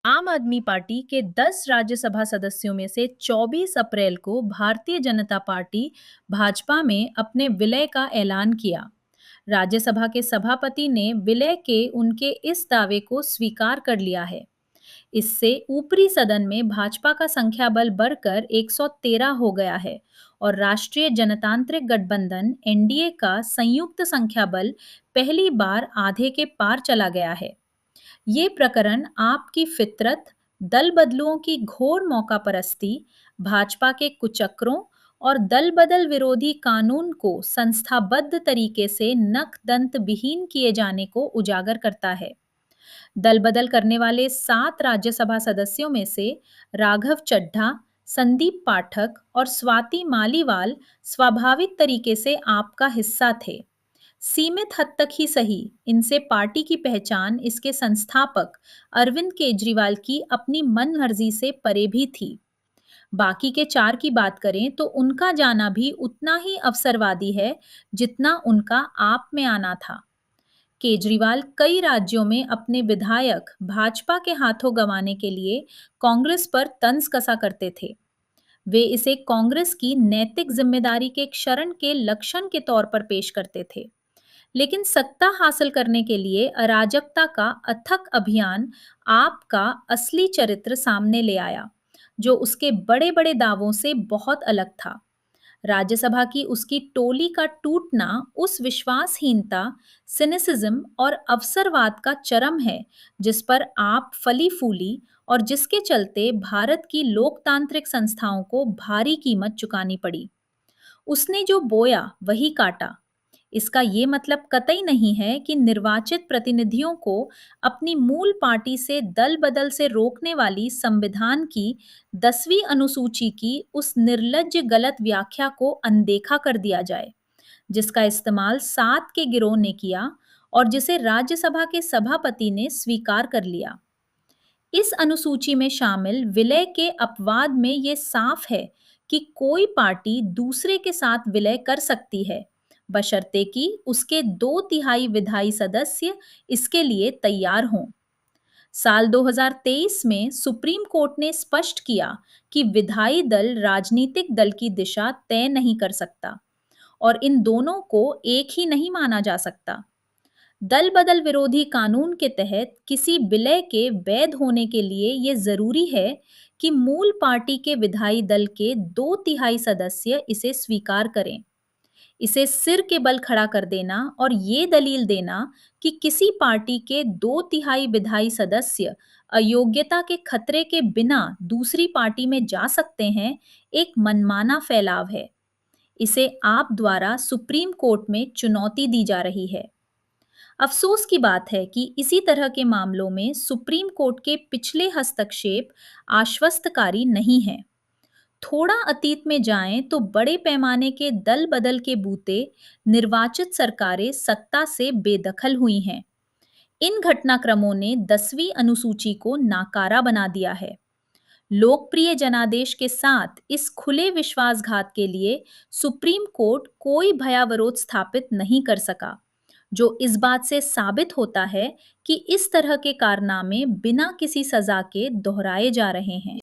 आम आदमी पार्टी के 10 राज्यसभा सदस्यों में से 24 अप्रैल को भारतीय जनता पार्टी भाजपा में अपने विलय का ऐलान किया। राज्यसभा के सभापति ने विलय के उनके इस दावे को स्वीकार कर लिया है। इससे ऊपरी सदन में भाजपा का संख्या बल बढ़कर 113 हो गया है और राष्ट्रीय जनतांत्रिक गठबंधन एनडीए का संयुक्त संख्या बल पहली बार आधे के पार चला गया है। ये प्रकरण आपकी फितरत, दल बदलुओं की घोर मौकापरस्ती, भाजपा के कुचक्रों और दल बदल विरोधी कानून को संस्थाबद्ध तरीके से नख दंत विहीन किए जाने को उजागर करता है। दल बदल करने वाले 7 राज्यसभा सदस्यों में से राघव चड्ढा, संदीप पाठक और स्वाति मालीवाल स्वाभाविक तरीके से आपका हिस्सा थे। सीमित हद तक ही सही, इनसे पार्टी की पहचान इसके संस्थापक अरविंद केजरीवाल की अपनी मनमर्जी से परे भी थी। बाकी के 4 की बात करें तो उनका जाना भी उतना ही अवसरवादी है जितना उनका आप में आना था। केजरीवाल कई राज्यों में अपने विधायक भाजपा के हाथों गंवाने के लिए कांग्रेस पर तंज कसा करते थे। वे इसे कांग्रेस की नैतिक जिम्मेदारी के क्षरण के लक्षण के तौर पर पेश करते थे। लेकिन सत्ता हासिल करने के लिए अराजकता का अथक अभियान आपका असली चरित्र सामने ले आया, जो उसके बड़े बड़े दावों से बहुत अलग था। राज्यसभा की उसकी टोली का टूटना उस विश्वासहीनता, सिनिसिज्म और अवसरवाद का चरम है जिस पर आप फली फूली और जिसके चलते भारत की लोकतांत्रिक संस्थाओं को भारी कीमत चुकानी पड़ी। उसने जो बोया वही काटा। इसका ये मतलब कतई नहीं है कि निर्वाचित प्रतिनिधियों को अपनी मूल पार्टी से दल बदल से रोकने वाली संविधान की 10वीं अनुसूची की उस निर्लज्ज गलत व्याख्या को अनदेखा कर दिया जाए, जिसका इस्तेमाल 7 के गिरोह ने किया और जिसे राज्यसभा के सभापति ने स्वीकार कर लिया। इस अनुसूची में शामिल विलय के अपवाद में ये साफ है कि कोई पार्टी दूसरे के साथ विलय कर सकती है, बशर्ते कि उसके 2/3 विधायी सदस्य इसके लिए तैयार हों। साल 2023 में सुप्रीम कोर्ट ने स्पष्ट किया कि विधायी दल राजनीतिक दल की दिशा तय नहीं कर सकता और इन दोनों को एक ही नहीं माना जा सकता। दल बदल विरोधी कानून के तहत किसी विलय के वैध होने के लिए ये जरूरी है कि मूल पार्टी के विधायी दल के 2/3 सदस्य इसे स्वीकार करें। इसे सिर के बल खड़ा कर देना और ये दलील देना कि किसी पार्टी के 2/3 विधायी सदस्य अयोग्यता के खतरे के बिना दूसरी पार्टी में जा सकते हैं, एक मनमाना फैलाव है। इसे आप द्वारा सुप्रीम कोर्ट में चुनौती दी जा रही है। अफसोस की बात है कि इसी तरह के मामलों में सुप्रीम कोर्ट के पिछले हस्तक्षेप आश्वस्तकारी नहीं हैं। थोड़ा अतीत में जाएं तो बड़े पैमाने के दल बदल के बूते निर्वाचित सरकारें सत्ता से बेदखल हुई हैं। इन घटनाक्रमों ने 10वीं अनुसूची को नाकारा बना दिया है। लोकप्रिय जनादेश के साथ इस खुले विश्वासघात के लिए सुप्रीम कोर्ट कोई भयावरोध स्थापित नहीं कर सका, जो इस बात से साबित होता है कि इस तरह के कारनामे बिना किसी सजा के दोहराए जा रहे हैं।